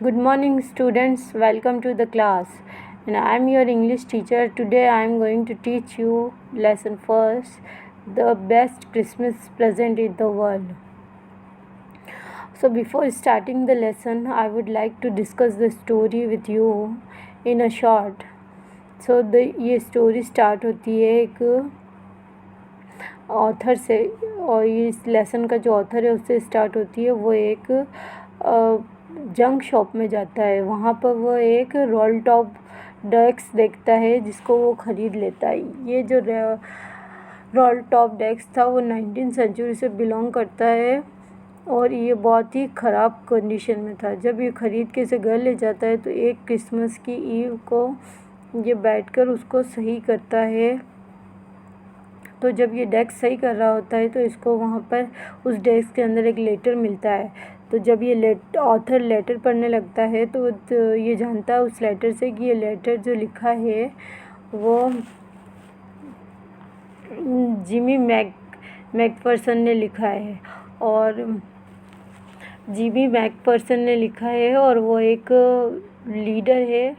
Good morning, students. Welcome to the class. And I am your English teacher. Today I am going to teach you lesson first, the best Christmas present in the world. So before starting the lesson, I would like to discuss the story with you in a short. So ये story start होती है एक author से, और इस lesson का जो author है उससे स्टार्ट होती है। वो एक जंक शॉप में जाता है। वहाँ पर वो एक रोल टॉप डेस्क देखता है जिसको वो ख़रीद लेता है। ये जो रोल टॉप डेस्क था वो 19th सेंचुरी से बिलोंग करता है और ये बहुत ही ख़राब कंडीशन में था। जब ये ख़रीद के इसे घर ले जाता है तो एक क्रिसमस की ईव को ये बैठकर उसको सही करता है। तो जब ये डेस्क सही कर रहा होता है तो इसको वहाँ पर उस डेस्क के अंदर एक लेटर मिलता है। तो जब ये ऑथर लेटर पढ़ने लगता है तो ये जानता है उस लेटर से कि ये लेटर जो लिखा है वो जिमी मैकफर्सन ने लिखा है। और जिमी मैकफर्सन ने लिखा है और वो एक लीडर है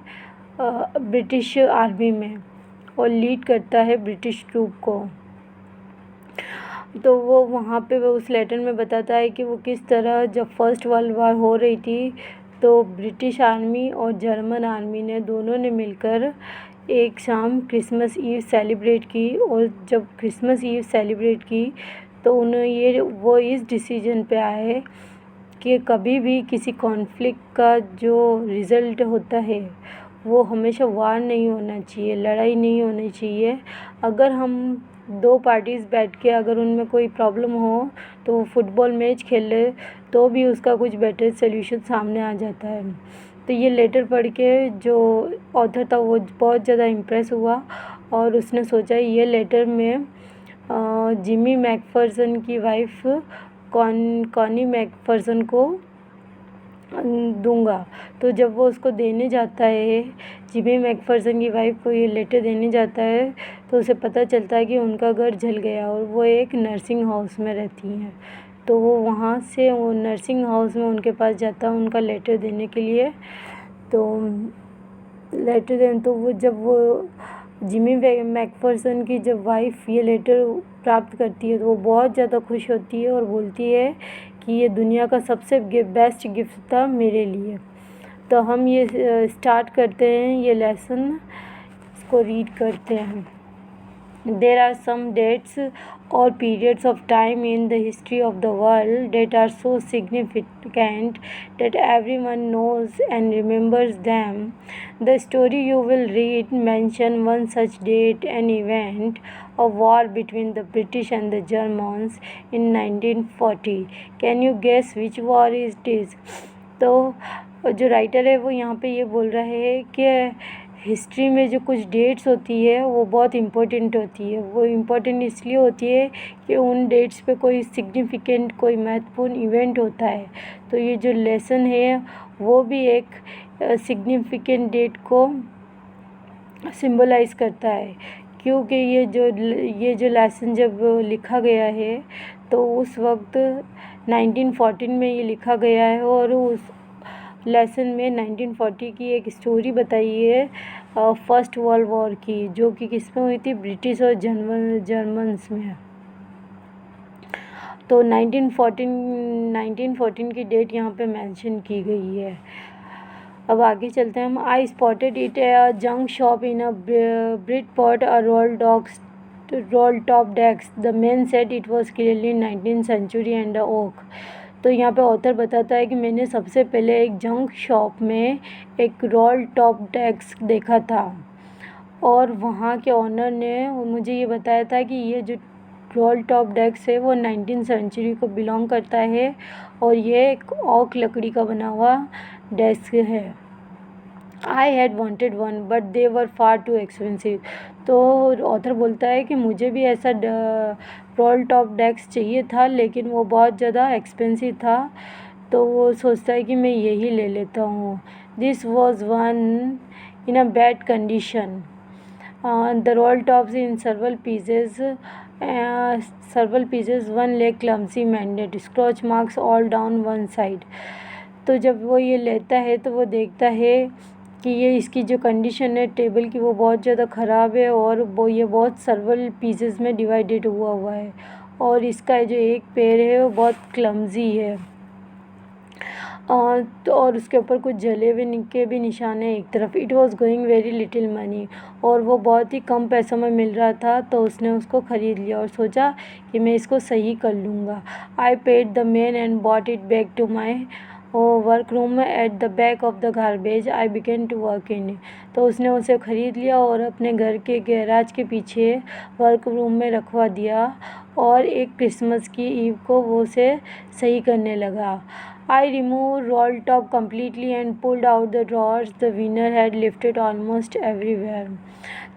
ब्रिटिश आर्मी में और लीड करता है ब्रिटिश ट्रूप को। तो वो वहाँ पे वो उस लेटर में बताता है कि वो किस तरह जब फर्स्ट वर्ल्ड वार हो रही थी तो ब्रिटिश आर्मी और जर्मन आर्मी ने दोनों ने मिलकर एक शाम क्रिसमस ईव सेलिब्रेट की। और जब क्रिसमस ईव सेलिब्रेट की तो उन्हें वो इस डिसीजन पे आए कि कभी भी किसी कॉन्फ्लिक्ट का जो रिज़ल्ट होता है वो हमेशा वार नहीं होना चाहिए, लड़ाई नहीं होनी चाहिए। अगर हम दो पार्टीज़ बैठ के अगर उनमें कोई प्रॉब्लम हो तो वो फुटबॉल मैच खेल ले तो भी उसका कुछ बेटर सोल्यूशन सामने आ जाता है। तो ये लेटर पढ़ के जो ऑथर था वो बहुत ज़्यादा इम्प्रेस हुआ और उसने सोचा ये लेटर में जिमी मैकफर्सन की वाइफ कॉनी मैकफर्सन को दूंगा। तो जब वो उसको देने जाता है, जिमी मैकफर्सन की वाइफ को ये लेटर देने जाता है तो उसे पता चलता है कि उनका घर जल गया और वो एक नर्सिंग हाउस में रहती हैं। तो वो वहाँ से वो नर्सिंग हाउस में उनके पास जाता है उनका लेटर देने के लिए। तो लेटर देने तो वो जब वो जिमी मैकफर्सन की जब वाइफ ये लेटर प्राप्त करती है तो वो बहुत ज़्यादा खुश होती है और बोलती है कि ये दुनिया का सबसे बेस्ट गिफ्ट था मेरे लिए। तो हम ये स्टार्ट करते हैं ये लेसन, इसको रीड करते हैं। There are some dates or periods of time in the history of the world that are so significant that everyone knows and remembers them. The story you will read mention one such date and event, a war between the British and the Germans in 1940. Can you guess which war it is? तो जो writer है वो यहाँ पे ये बोल रहा है कि हिस्ट्री में जो कुछ डेट्स होती है वो बहुत इम्पोर्टेंट होती है। वो इम्पोर्टेंट इसलिए होती है कि उन डेट्स पे कोई सिग्निफिकेंट कोई महत्वपूर्ण इवेंट होता है। तो ये जो लेसन है वो भी एक सिग्निफिकेंट डेट को सिंबलाइज़ करता है, क्योंकि ये जो लेसन जब लिखा गया है तो उस वक्त 1914 में ये लिखा गया है और उस लेसन में 1940 की एक स्टोरी बताई है फर्स्ट वर्ल्ड वॉर की, जो कि किस में हुई थी, ब्रिटिश और जर्मन्स में। तो 1914 की डेट यहाँ पे मेंशन की गई है। अब आगे चलते हैं हम। I spotted it a junk shop in a Bridport a roll top desk. The man said it was clearly 19th century and a oak. तो यहाँ पे ऑथर बताता है कि मैंने सबसे पहले एक जंक शॉप में एक रोल टॉप डेस्क देखा था और वहाँ के ऑनर ने मुझे ये बताया था कि ये जो रोल टॉप डेस्क है वो 19th सेंचुरी को बिलोंग करता है और ये एक ओक लकड़ी का बना हुआ डेस्क है। I had wanted one but they were far too expensive. तो ऑथर बोलता है कि मुझे भी ऐसा रोल टॉप डेस्क चाहिए था लेकिन वो बहुत ज़्यादा एक्सपेंसिव था। तो वो सोचता है कि मैं यही ले लेता हूँ। This was one in a bad condition. The roll tops in several pieces, one leg clumsy mended, scratch marks all down one side. तो जब वो ये लेता है तो वो देखता है कि ये इसकी जो कंडीशन है टेबल की वो बहुत ज़्यादा ख़राब है और वो ये बहुत सर्वल पीसेस में डिवाइडेड हुआ हुआ है और इसका जो एक पैर है वो बहुत क्लमजी है। तो और उसके ऊपर कुछ जले हुए के भी निशान हैं एक तरफ। It was going very little money, और वो बहुत ही कम पैसों में मिल रहा था, तो उसने उसको ख़रीद लिया और सोचा कि मैं इसको सही कर लूँगा। I paid the man and bought it back to my work room at the back of the garbage I begin to work in. तो उसने उसे ख़रीद लिया और अपने घर के गैराज के पीछे वर्क रूम में रखवा दिया और एक क्रिसमस की ईव को वो उसे सही करने लगा। I removed roll top completely and pulled out the drawers the winner had lifted almost everywhere.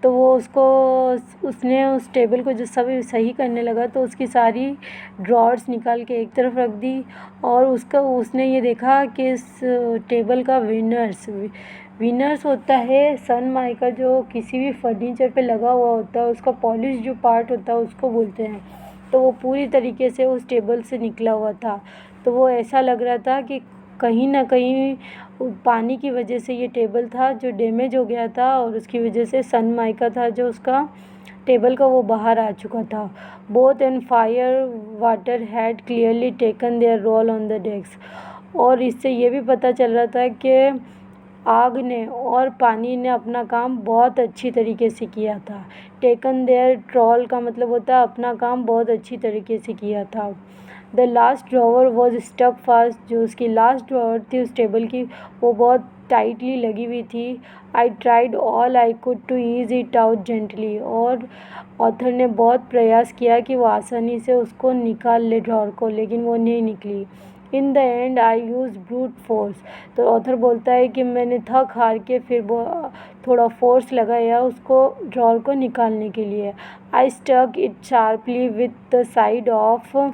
तो वो उसने उस टेबल को जो सब सही करने लगा तो उसकी सारी ड्रॉर्स निकाल के एक तरफ रख दी और उसने ये देखा कि इस टेबल का विनर्स होता है सनमाइका, जो किसी भी फर्नीचर पे लगा हुआ होता है उसका पॉलिश जो पार्ट होता है उसको बोलते हैं। तो वो पूरी तरीके से उस टेबल से निकला हुआ था। तो वो ऐसा लग रहा था कि कहीं ना कहीं पानी की वजह से ये टेबल था जो डैमेज हो गया था और उसकी वजह से सनमाइका था जो उसका टेबल का वो बाहर आ चुका था। Both and fire water had clearly taken their roll on the desk. और इससे ये भी पता चल रहा था कि आग ने और पानी ने अपना काम बहुत अच्छी तरीके से किया था। टेकन देयर ट्रॉल का मतलब होता है अपना काम बहुत अच्छी तरीके से किया था। The last drawer was stuck fast, जो उसकी लास्ट ड्रॉवर थी उस टेबल की वो बहुत टाइटली लगी हुई थी। I tried all I could to ease it out gently, और ऑथर ने बहुत प्रयास किया कि वो आसानी से उसको निकाल ले ड्रॉवर को, लेकिन वो नहीं निकली। In the and I use brute force. तो ऑथर बोलता है कि मैंने थक हार के फिर थोड़ा फोर्स लगाया उसको ड्रॉवर को निकालने के लिए। I stuck it sharply with the side of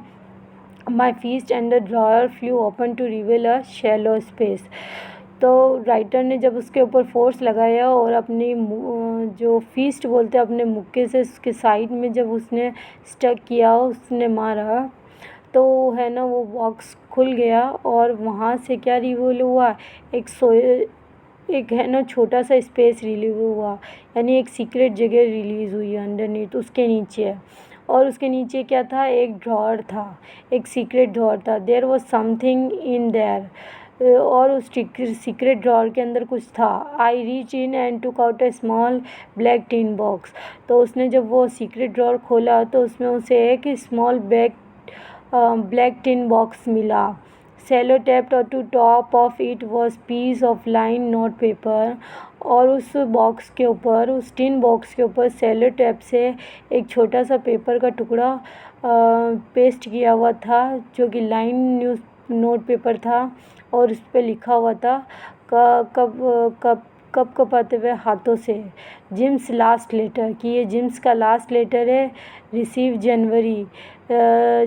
my fist and the drawer flew open to reveal a shallow space. तो राइटर ने जब उसके ऊपर फोर्स लगाया और अपनी जो फीस्ट बोलते हैं अपने मुक्के से उसके साइड में जब उसने स्टक किया उसने मारा तो है ना वो बॉक्स खुल गया और वहाँ से क्या रिवील हुआ, एक है ना छोटा सा स्पेस रिलीव हुआ, यानी एक सीक्रेट जगह रिलीज़ हुई अंडरनीथ उसके नीचे। और उसके नीचे क्या था, एक ड्रॉअर था, एक सीक्रेट ड्रॉअर था। There was something in there, और उस सीक्रेट ड्रॉअर के अंदर कुछ था। I reach in and took out a small black tin box. तो उसने जब वो सीक्रेट ड्रॉअर खोला तो उसमें उसे एक स्मॉल ब्लैक टिन बॉक्स मिला। Sellotaped to top of it was piece of line note paper, और उस बॉक्स के ऊपर उस टिन बॉक्स के ऊपर सेलो टेप से एक छोटा सा पेपर का टुकड़ा पेस्ट किया हुआ था जो कि लाइन न्यूज़ नोट पेपर था, और उस पर लिखा हुआ था कब कपाते हुए हाथों से जिम्स लास्ट लेटर, कि ये जिम्स का लास्ट लेटर है, रिसीव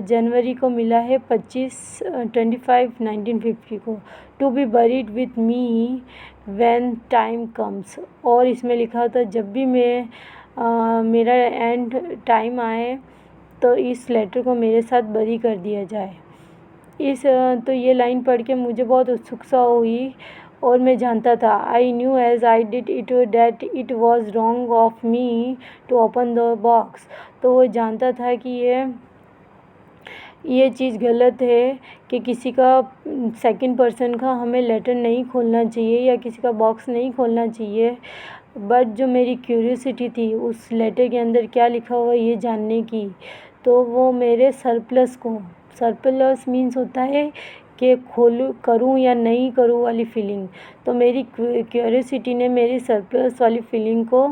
जनवरी को मिला है 25/25/1950 को, to be buried with me when time comes. और इसमें लिखा था जब भी मेरा एंड टाइम आए तो इस लेटर को मेरे साथ बरी कर दिया जाए। तो ये लाइन पढ़ के मुझे बहुत उत्सुकता हुई और मैं जानता था, I knew as I did it that it was wrong of me to open the box. तो वो जानता था कि ये चीज़ गलत है कि किसी का सेकंड पर्सन का हमें लेटर नहीं खोलना चाहिए या किसी का बॉक्स नहीं खोलना चाहिए। बट जो मेरी क्यूरियोसिटी थी उस लेटर के अंदर क्या लिखा हुआ ये जानने की, तो वो मेरे सरप्लस मीन्स होता है कि खोलूँ करूँ या नहीं करूँ वाली फीलिंग। तो मेरी क्यूरियोसिटी ने मेरी सरप्लस वाली फीलिंग को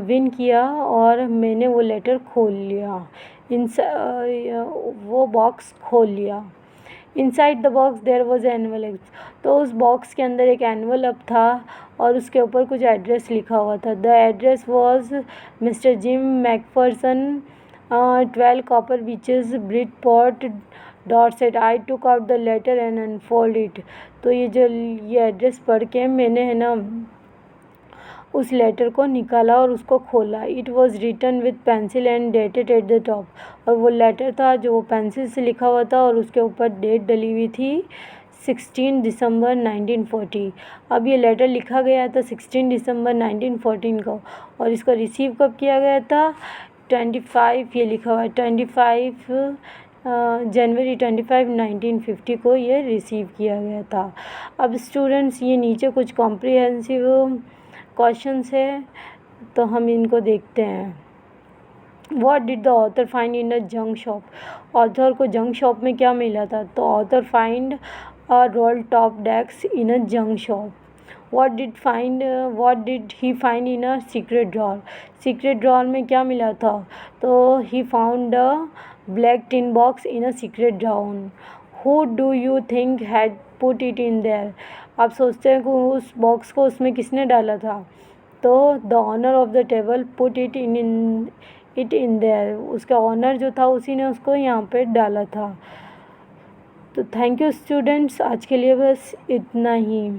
विन किया और मैंने वो लेटर खोल लिया, वो बॉक्स खोल लिया। Inside the box there was envelope. तो उस बॉक्स के अंदर एक एनवलप था और उसके ऊपर कुछ एड्रेस लिखा हुआ था। The address was mister Jim McPherson, 12 Copper Beeches, Bridport, Dorset. I took out the letter and unfold it. तो ये एड्रेस पढ़ के मैंने है ना उस लेटर को निकाला और उसको खोला। It was written with pencil and dated at the top. और वो लेटर था जो वो पेंसिल से लिखा हुआ था और उसके ऊपर डेट डली हुई थी 16 दिसंबर 1940। अब ये लेटर लिखा गया था 16 दिसंबर 1914 को, और इसको रिसीव कब किया गया था? 25, ये लिखा हुआ है 25 जनवरी 25 1950 को ये रिसीव किया गया था। अब स्टूडेंट्स, ये नीचे कुछ कॉम्प्रिहेंसिव क्वेश्चंस है, तो हम इनको देखते हैं। What did the author find in a junk shop? Author को जंक शॉप में क्या मिला था? तो author find a roll top desk in a junk shop. What did he find in a secret drawer? secret drawer में क्या मिला था? तो he found a black tin box in a secret drawer. Who do you think had put it in there? आप सोचते हैं कि उस बॉक्स को उसमें किसने डाला था? तो the owner of the table put it in there. उसका ऑनर जो था उसी ने उसको यहाँ पे डाला था। तो थैंक यू स्टूडेंट्स, आज के लिए बस इतना ही।